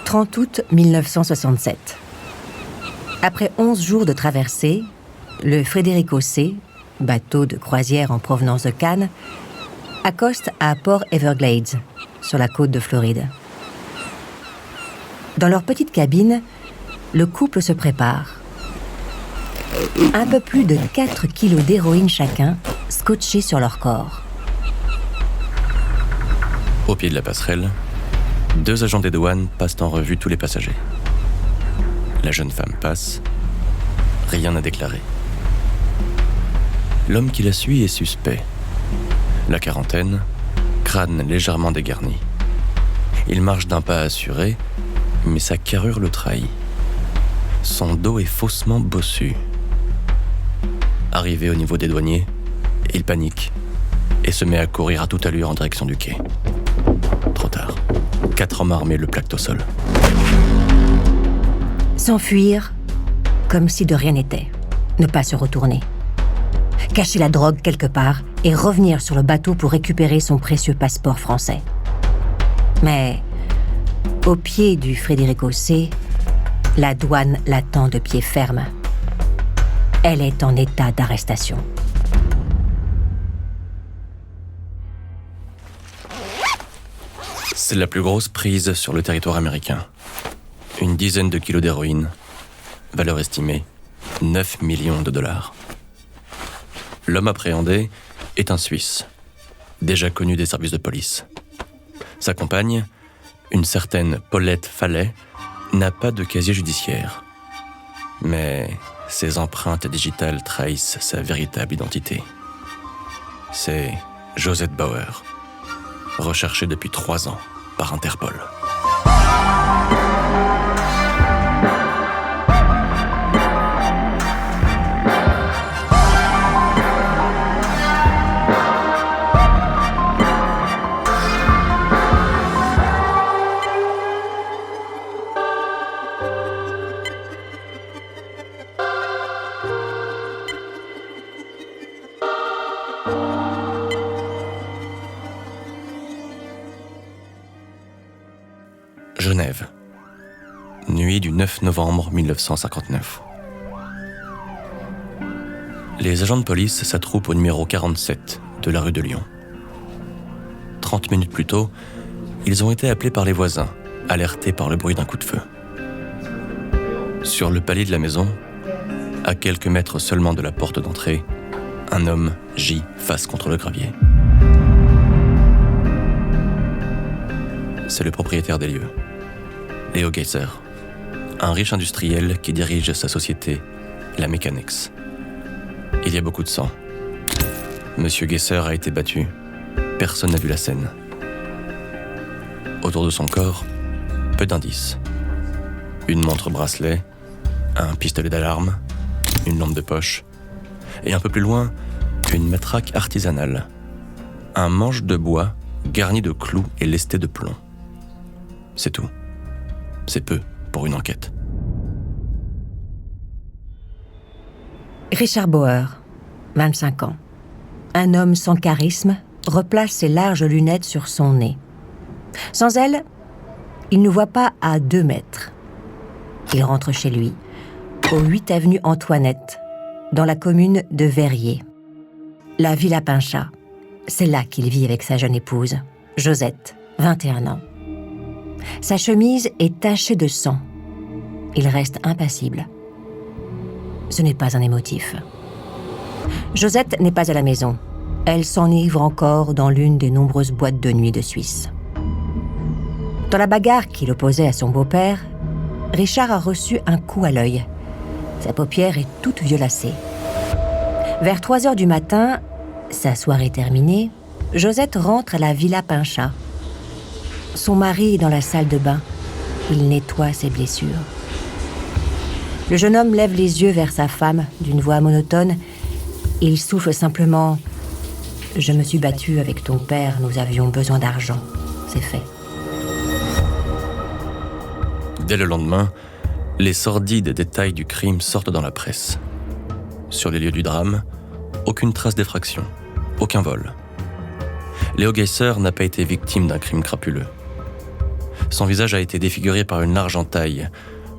30 août 1967. Après 11 jours de traversée, le Frederico C, bateau de croisière en provenance de Cannes, accoste à Port Everglades, sur la côte de Floride. Dans leur petite cabine, le couple se prépare. Un peu plus de 4 kilos d'héroïne chacun, scotchés sur leur corps. Au pied de la passerelle, 2 agents des douanes passent en revue tous les passagers. La jeune femme passe, rien à déclarer. L'homme qui la suit est suspect. La quarantaine, crâne légèrement dégarni. Il marche d'un pas assuré, mais sa carrure le trahit. Son dos est faussement bossu. Arrivé au niveau des douaniers, il panique et se met à courir à toute allure en direction du quai. Trop tard. 4 hommes armés le plaquent au sol. S'enfuir comme si de rien n'était. Ne pas se retourner. Cacher la drogue quelque part et revenir sur le bateau pour récupérer son précieux passeport français. Mais au pied du Frederico C, la douane l'attend de pied ferme. Elle est en état d'arrestation. C'est la plus grosse prise sur le territoire américain. Une dizaine de kilos d'héroïne, valeur estimée 9 millions de dollars. L'homme appréhendé est un Suisse, déjà connu des services de police. Sa compagne, une certaine Paulette Fallet, n'a pas de casier judiciaire. Mais ses empreintes digitales trahissent sa véritable identité. C'est Josette Bauer, recherchée depuis 3 ans par Interpol. Genève. Nuit du 9 novembre 1959. Les agents de police s'attroupent au numéro 47 de la rue de Lyon. 30 minutes plus tôt, ils ont été appelés par les voisins, alertés par le bruit d'un coup de feu. Sur le palier de la maison, à quelques mètres seulement de la porte d'entrée, un homme gît face contre le gravier. C'est le propriétaire des lieux, Leo Geyser, un riche industriel qui dirige sa société, la Mechanics. Il y a beaucoup de sang. Monsieur Geyser a été battu. Personne n'a vu la scène. Autour de son corps, peu d'indices. Une montre bracelet, un pistolet d'alarme, une lampe de poche, et un peu plus loin, une matraque artisanale. Un manche de bois garni de clous et lesté de plomb. C'est tout. C'est peu pour une enquête. Richard Bauer, 25 ans. Un homme sans charisme, replace ses larges lunettes sur son nez. Sans elles, il ne voit pas à 2 mètres. Il rentre chez lui, au 8 avenue Antoinette, dans la commune de Verrier. La Villa Pincha, c'est là qu'il vit avec sa jeune épouse, Josette, 21 ans. Sa chemise est tachée de sang. Il reste impassible. Ce n'est pas un émotif. Josette n'est pas à la maison. Elle s'enivre encore dans l'une des nombreuses boîtes de nuit de Suisse. Dans la bagarre qui l'opposait à son beau-père, Richard a reçu un coup à l'œil. Sa paupière est toute violacée. Vers 3 heures du matin, sa soirée terminée, Josette rentre à la Villa Pincha. Son mari est dans la salle de bain. Il nettoie ses blessures. Le jeune homme lève les yeux vers sa femme d'une voix monotone. Il souffle simplement « Je me suis battu avec ton père, nous avions besoin d'argent. C'est fait. » Dès le lendemain, les sordides détails du crime sortent dans la presse. Sur les lieux du drame, aucune trace d'effraction, aucun vol. Leo Geyser n'a pas été victime d'un crime crapuleux. Son visage a été défiguré par une large entaille.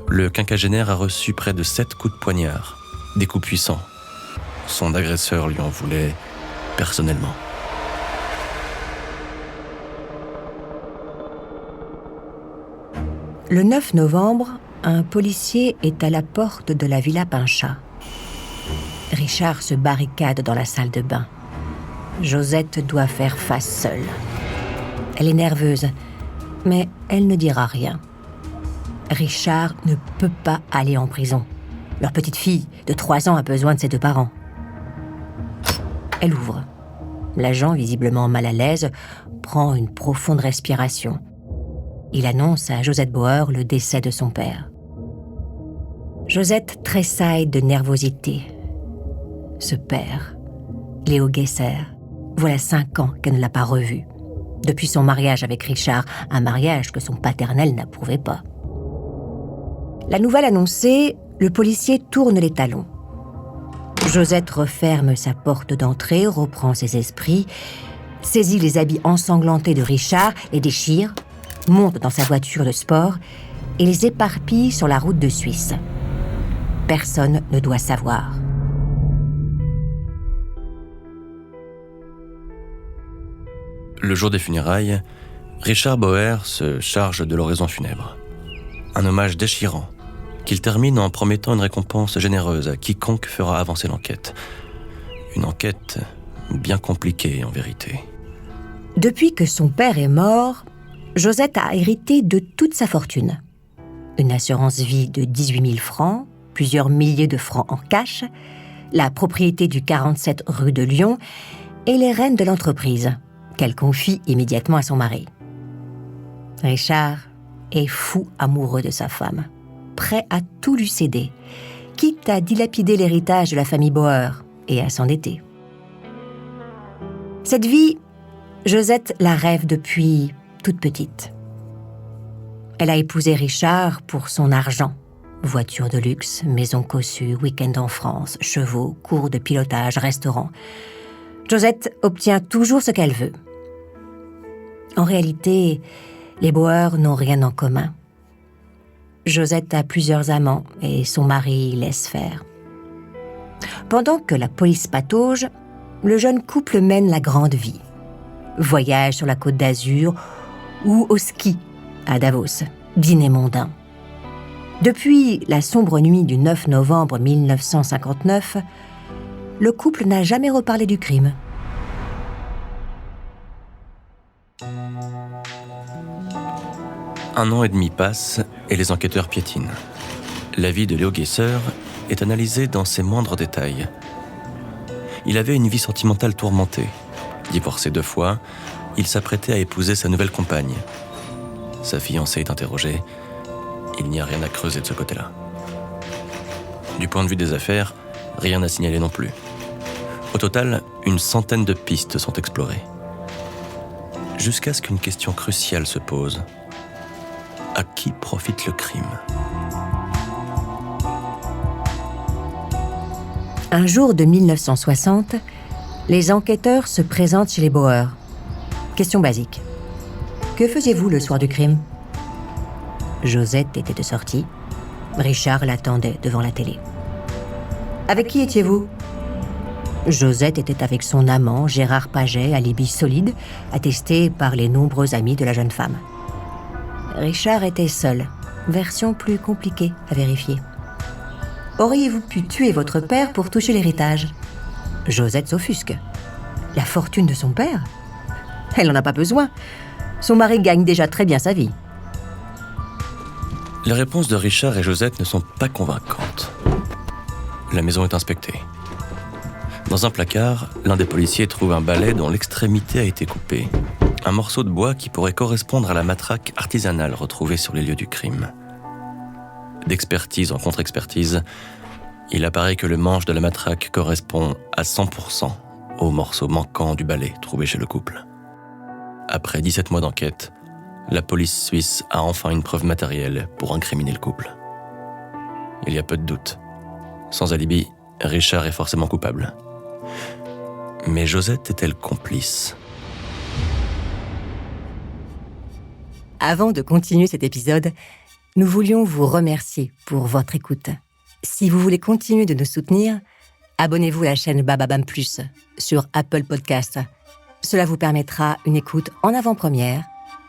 Le quinquagénaire a reçu près de 7 coups de poignard, des coups puissants. Son agresseur lui en voulait personnellement. Le 9 novembre, un policier est à la porte de la Villa Pincha. Richard se barricade dans la salle de bain. Josette doit faire face seule. Elle est nerveuse, mais elle ne dira rien. Richard ne peut pas aller en prison. Leur petite fille de 3 ans a besoin de ses 2 parents. Elle ouvre. L'agent, visiblement mal à l'aise, prend une profonde respiration. Il annonce à Josette Bauer le décès de son père. Josette tressaille de nervosité. Ce père, Léo Guesser, voilà 5 ans qu'elle ne l'a pas revu. Depuis son mariage avec Richard, un mariage que son paternel n'approuvait pas. La nouvelle annoncée, le policier tourne les talons. Josette referme sa porte d'entrée, reprend ses esprits, saisit les habits ensanglantés de Richard, les déchire, monte dans sa voiture de sport et les éparpille sur la route de Suisse. Personne ne doit savoir. Le jour des funérailles, Richard Bauer se charge de l'oraison funèbre. Un hommage déchirant, qu'il termine en promettant une récompense généreuse à quiconque fera avancer l'enquête. Une enquête bien compliquée en vérité. Depuis que son père est mort, Josette a hérité de toute sa fortune. Une assurance vie de 18 000 francs, plusieurs milliers de francs en cash, la propriété du 47 rue de Lyon et les rênes de l'entreprise, qu'elle confie immédiatement à son mari. Richard est fou amoureux de sa femme, prêt à tout lui céder, quitte à dilapider l'héritage de la famille Bauer et à s'endetter. Cette vie, Josette la rêve depuis toute petite. Elle a épousé Richard pour son argent. Voiture de luxe, maison cossue, week-end en France, chevaux, cours de pilotage, restaurant. Josette obtient toujours ce qu'elle veut. En réalité, les Bauer n'ont rien en commun. Josette a plusieurs amants et son mari laisse faire. Pendant que la police patauge, le jeune couple mène la grande vie. Voyage sur la Côte d'Azur ou au ski à Davos, dîner mondain. Depuis la sombre nuit du 9 novembre 1959, le couple n'a jamais reparlé du crime. Un an et demi passe et les enquêteurs piétinent. La vie de Léo Guesser est analysée dans ses moindres détails. Il avait une vie sentimentale tourmentée. Divorcé 2 fois, il s'apprêtait à épouser sa nouvelle compagne. Sa fiancée est interrogée. Il n'y a rien à creuser de ce côté-là. Du point de vue des affaires, rien à signaler non plus. Au total, une centaine de pistes sont explorées. Jusqu'à ce qu'une question cruciale se pose. À qui profite le crime ? Un jour de 1960, les enquêteurs se présentent chez les Bauer. Question basique. Que faisiez-vous le soir du crime ? Josette était de sortie. Richard l'attendait devant la télé. Avec qui étiez-vous ? Josette était avec son amant, Gérard Paget, alibi solide, attesté par les nombreux amis de la jeune femme. Richard était seul, version plus compliquée à vérifier. Auriez-vous pu tuer votre père pour toucher l'héritage ? Josette s'offusque. La fortune de son père ? Elle n'en a pas besoin. Son mari gagne déjà très bien sa vie. Les réponses de Richard et Josette ne sont pas convaincantes. La maison est inspectée. Dans un placard, l'un des policiers trouve un balai dont l'extrémité a été coupée. Un morceau de bois qui pourrait correspondre à la matraque artisanale retrouvée sur les lieux du crime. D'expertise en contre-expertise, il apparaît que le manche de la matraque correspond à 100% au morceau manquant du balai trouvé chez le couple. Après 17 mois d'enquête, la police suisse a enfin une preuve matérielle pour incriminer le couple. Il y a peu de doute. Sans alibi, Richard est forcément coupable. Mais Josette est-elle complice ? Avant de continuer cet épisode, nous voulions vous remercier pour votre écoute. Si vous voulez continuer de nous soutenir, abonnez-vous à la chaîne Bababam Plus sur Apple Podcasts. Cela vous permettra une écoute en avant-première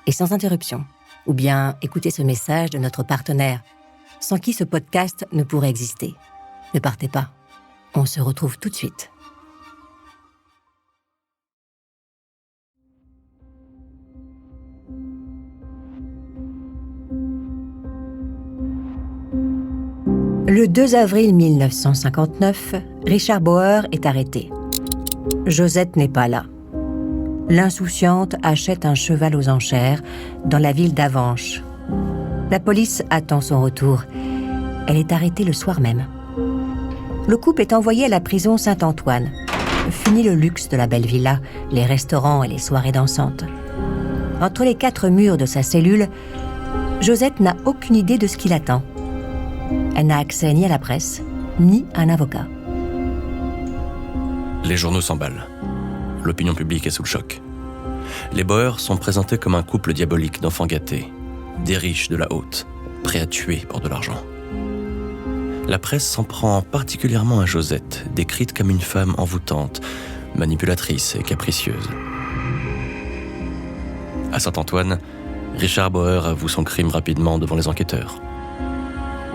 et sans interruption. Ou bien écoutez ce message de notre partenaire, sans qui ce podcast ne pourrait exister. Ne partez pas, on se retrouve tout de suite. Le 2 avril 1959, Richard Bauer est arrêté. Josette n'est pas là. L'insouciante achète un cheval aux enchères dans la ville d'Avenches. La police attend son retour. Elle est arrêtée le soir même. Le couple est envoyé à la prison Saint-Antoine. Fini le luxe de la belle villa, les restaurants et les soirées dansantes. Entre les 4 murs de sa cellule, Josette n'a aucune idée de ce qui l'attend. Elle n'a accès ni à la presse, ni à un avocat. Les journaux s'emballent. L'opinion publique est sous le choc. Les Bauer sont présentés comme un couple diabolique d'enfants gâtés, des riches de la haute, prêts à tuer pour de l'argent. La presse s'en prend particulièrement à Josette, décrite comme une femme envoûtante, manipulatrice et capricieuse. À Saint-Antoine, Richard Bauer avoue son crime rapidement devant les enquêteurs.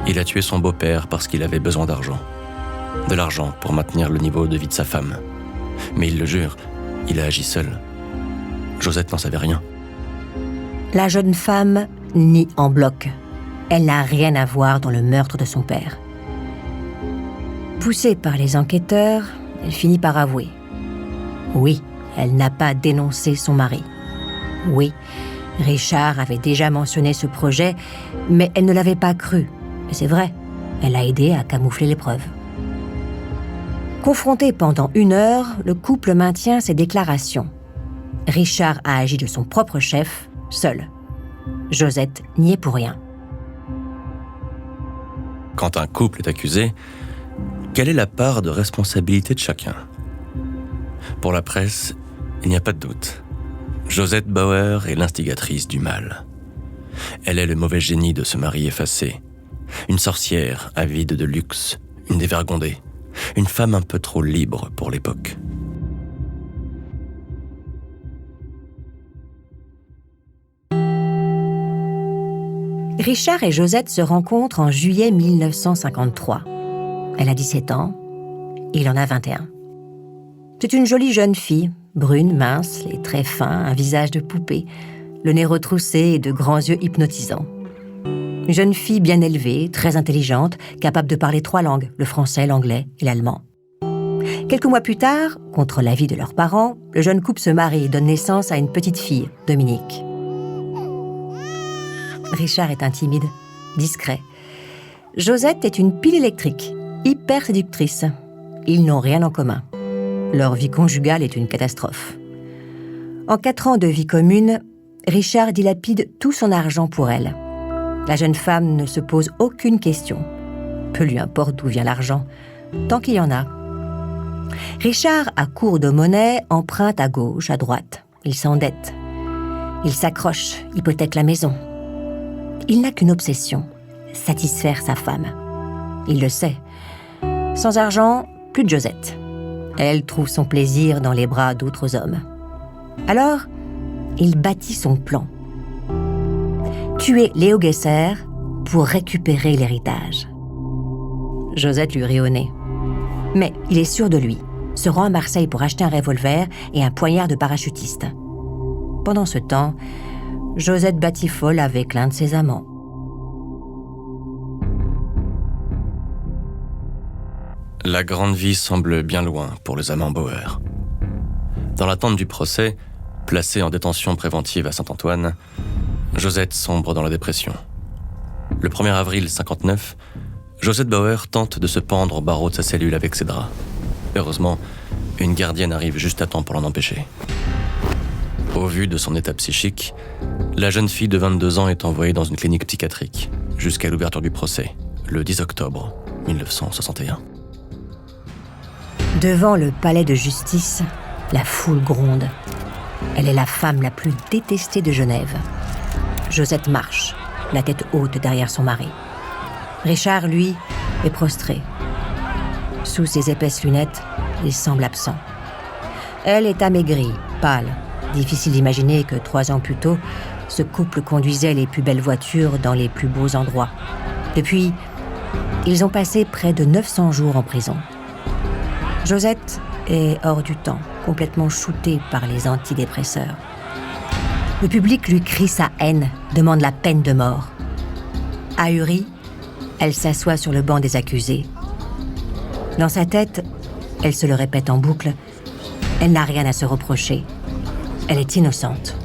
Il a tué son beau-père parce qu'il avait besoin d'argent. De l'argent pour maintenir le niveau de vie de sa femme. Mais il le jure, il a agi seul. Josette n'en savait rien. La jeune femme nie en bloc. Elle n'a rien à voir dans le meurtre de son père. Poussée par les enquêteurs, elle finit par avouer. Oui, elle n'a pas dénoncé son mari. Oui, Richard avait déjà mentionné ce projet, mais elle ne l'avait pas cru. Et c'est vrai, elle a aidé à camoufler les preuves. Confronté pendant 1 heure, le couple maintient ses déclarations. Richard a agi de son propre chef, seul. Josette n'y est pour rien. Quand un couple est accusé, quelle est la part de responsabilité de chacun ? Pour la presse, il n'y a pas de doute. Josette Bauer est l'instigatrice du mal. Elle est le mauvais génie de ce mari effacé. Une sorcière avide de luxe, une dévergondée, une femme un peu trop libre pour l'époque. Richard et Josette se rencontrent en juillet 1953. Elle a 17 ans, il en a 21. C'est une jolie jeune fille, brune, mince, les traits fins, un visage de poupée, le nez retroussé et de grands yeux hypnotisants. Une jeune fille bien élevée, très intelligente, capable de parler 3 langues, le français, l'anglais et l'allemand. Quelques mois plus tard, contre l'avis de leurs parents, le jeune couple se marie et donne naissance à une petite fille, Dominique. Richard est intimide, discret. Josette est une pile électrique, hyper séductrice. Ils n'ont rien en commun. Leur vie conjugale est une catastrophe. En 4 ans de vie commune, Richard dilapide tout son argent pour elle. La jeune femme ne se pose aucune question. Peu lui importe d'où vient l'argent, tant qu'il y en a. Richard, à court de monnaie, emprunte à gauche, à droite. Il s'endette. Il s'accroche, hypothèque la maison. Il n'a qu'une obsession, satisfaire sa femme. Il le sait. Sans argent, plus de Josette. Elle trouve son plaisir dans les bras d'autres hommes. Alors, il bâtit son plan. Tuer Léo Guesser pour récupérer l'héritage. Josette lui rit au nez. Mais il est sûr de lui, se rend à Marseille pour acheter un revolver et un poignard de parachutiste. Pendant ce temps, Josette batifole avec l'un de ses amants. La grande vie semble bien loin pour les amants Bauer. Dans l'attente du procès, placée en détention préventive à Saint-Antoine, Josette sombre dans la dépression. Le 1er avril 1959, Josette Bauer tente de se pendre au barreau de sa cellule avec ses draps. Heureusement, une gardienne arrive juste à temps pour l'en empêcher. Au vu de son état psychique, la jeune fille de 22 ans est envoyée dans une clinique psychiatrique jusqu'à l'ouverture du procès, le 10 octobre 1961. Devant le palais de justice, la foule gronde. Elle est la femme la plus détestée de Genève. Josette marche, la tête haute derrière son mari. Richard, lui, est prostré. Sous ses épaisses lunettes, il semble absent. Elle est amaigrie, pâle. Difficile d'imaginer que 3 ans plus tôt, ce couple conduisait les plus belles voitures dans les plus beaux endroits. Depuis, ils ont passé près de 900 jours en prison. Josette est hors du temps, complètement shootée par les antidépresseurs. Le public lui crie sa haine, demande la peine de mort. Ahurie, elle s'assoit sur le banc des accusés. Dans sa tête, elle se le répète en boucle, elle n'a rien à se reprocher. Elle est innocente.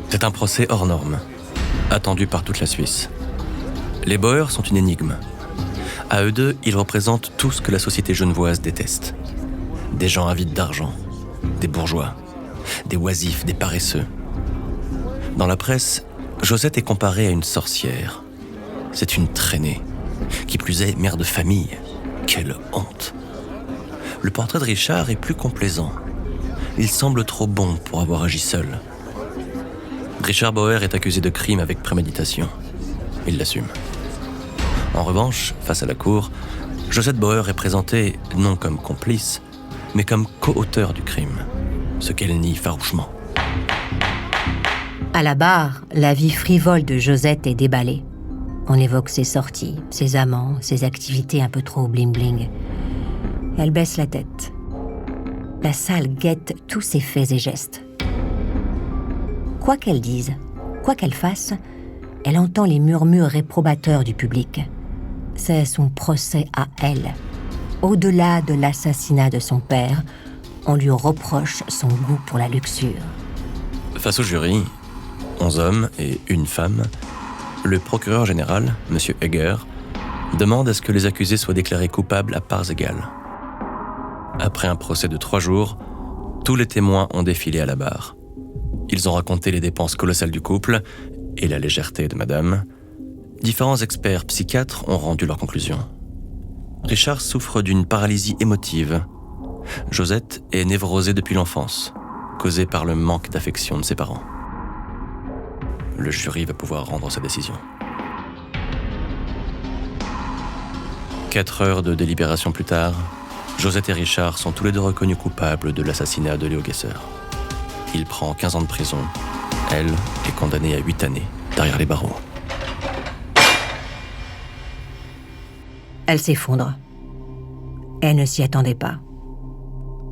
C'est un procès hors norme, attendu par toute la Suisse. Les Bauer sont une énigme. À eux deux, ils représentent tout ce que la société genevoise déteste. Des gens avides d'argent, des bourgeois, des oisifs, des paresseux. Dans la presse, Josette est comparée à une sorcière. C'est une traînée. Qui plus est, mère de famille. Quelle honte! Le portrait de Richard est plus complaisant. Il semble trop bon pour avoir agi seul. Richard Bauer est accusé de crime avec préméditation. Il l'assume. En revanche, face à la cour, Josette Bauer est présentée non comme complice, mais comme co-auteur du crime, ce qu'elle nie farouchement. À la barre, la vie frivole de Josette est déballée. On évoque ses sorties, ses amants, ses activités un peu trop bling-bling. Elle baisse la tête. La salle guette tous ses faits et gestes. Quoi qu'elle dise, quoi qu'elle fasse, elle entend les murmures réprobateurs du public. C'est son procès à elle. Au-delà de l'assassinat de son père, on lui reproche son goût pour la luxure. Face au jury, 11 hommes et une femme, le procureur général, M. Egger, demande à ce que les accusés soient déclarés coupables à parts égales. Après un procès de 3 jours, tous les témoins ont défilé à la barre. Ils ont raconté les dépenses colossales du couple et la légèreté de madame. Différents experts psychiatres ont rendu leurs conclusions. Richard souffre d'une paralysie émotive. Josette est névrosée depuis l'enfance, causée par le manque d'affection de ses parents. Le jury va pouvoir rendre sa décision. 4 heures de délibération plus tard, Josette et Richard sont tous les deux reconnus coupables de l'assassinat de Léo Gesser. Il prend 15 ans de prison. Elle est condamnée à 8 années derrière les barreaux. Elle s'effondre. Elle ne s'y attendait pas.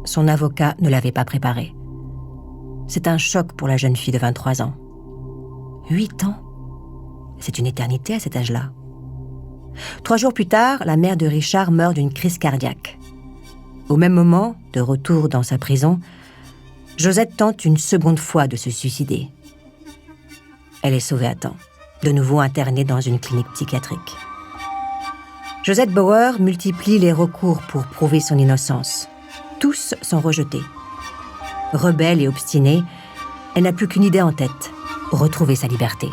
Son avocat ne l'avait pas préparée. C'est un choc pour la jeune fille de 23 ans. 8 ans? C'est une éternité à cet âge-là. 3 jours plus tard, la mère de Richard meurt d'une crise cardiaque. Au même moment, de retour dans sa prison, Josette tente une seconde fois de se suicider. Elle est sauvée à temps, de nouveau internée dans une clinique psychiatrique. Josette Bauer multiplie les recours pour prouver son innocence. Tous sont rejetés. Rebelle et obstinée, elle n'a plus qu'une idée en tête, retrouver sa liberté.